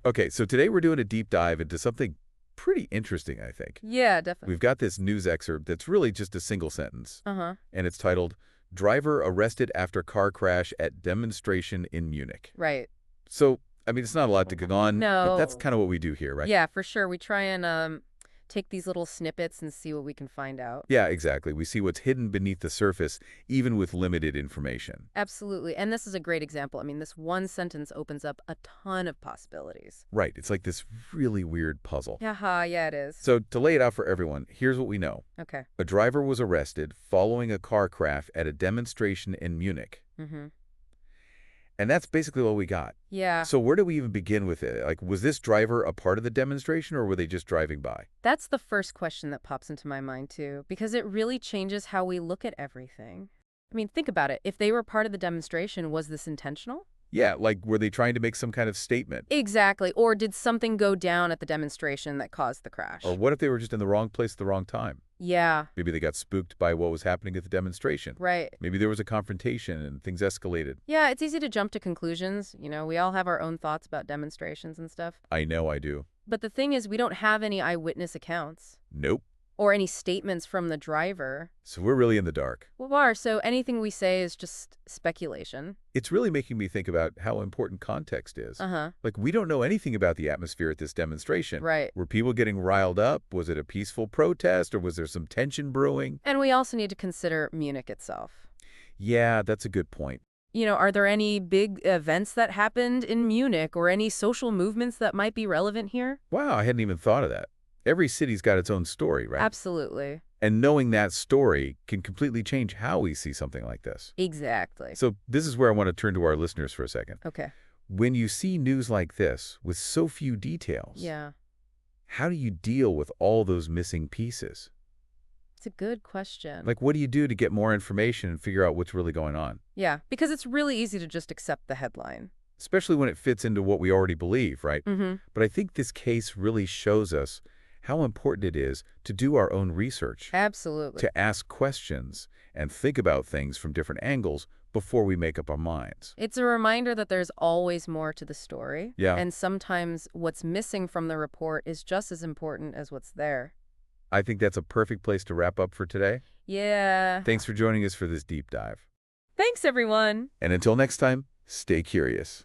Okay, so today we're doing a deep dive into something pretty interesting, I think. Yeah, definitely. We've got this news excerpt that's really just a single sentence, Uh-huh. and it's titled, "Driver Arrested After Car Crash at Demonstration in Munich." Right. So, I mean, it's not a lot to go on, but that's No. kind of what we do here, right? Yeah, for sure. We try and take these little snippets and see what we can find out. Yeah, exactly. We see what's hidden beneath the surface, even with limited information. Absolutely. And this is a great example. I mean, this one sentence opens up a ton of possibilities. Right, it's like this really weird puzzle. Yeah, it is. So, to lay it out for everyone, here's what we know. Okay. A driver was arrested following a car crash at a demonstration in Munich. Mm-hmm. And that's basically all we got. Yeah. So where do we even begin with it? Like, was this driver a part of the demonstration, or were they just driving by? That's the first question that pops into my mind, too, because it really changes how we look at everything. I mean, think about it. If they were part of the demonstration, was this intentional? Yeah, like, were they trying to make some kind of statement? Exactly. Or did something go down at the demonstration that caused the crash? Or what if they were just in the wrong place at the wrong time? Yeah. Maybe they got spooked by what was happening at the demonstration. Right. Maybe there was a confrontation and things escalated. Yeah, it's easy to jump to conclusions. You know, we all have our own thoughts about demonstrations and stuff. I know I do. But the thing is, we don't have any eyewitness accounts Nope. or any statements from the driver. So we're really in the dark. So anything we say is just speculation. It's really making me think about how important context is. Uh-huh. Like, we don't know anything about the atmosphere at this demonstration. Right. Were people getting riled up? Was it a peaceful protest, or was there some tension brewing? And we also need to consider Munich itself. Yeah, that's a good point. You know, are there any big events that happened in Munich or any social movements that might be relevant here? Wow, I hadn't even thought of that. Every city's got its own story, right? Absolutely. And knowing that story can completely change how we see something like this. Exactly. So this is where I want to turn to our listeners for a second. Okay. When you see news like this with so few details, Yeah. how do you deal with all those missing pieces? It's a good question. Like, what do you do to get more information and figure out what's really going on? Yeah, because it's really easy to just accept the headline. Especially when it fits into what we already believe, right? Mm-hmm. But I think this case really shows us how important it is to do our own research, Absolutely. to ask questions and think about things from different angles before we make up our minds. It's a reminder that there's always more to the story. Yeah. And sometimes what's missing from the report is just as important as what's there. I think that's a perfect place to wrap up for today. Yeah. Thanks for joining us for this deep dive. Thanks, everyone. And until next time, stay curious.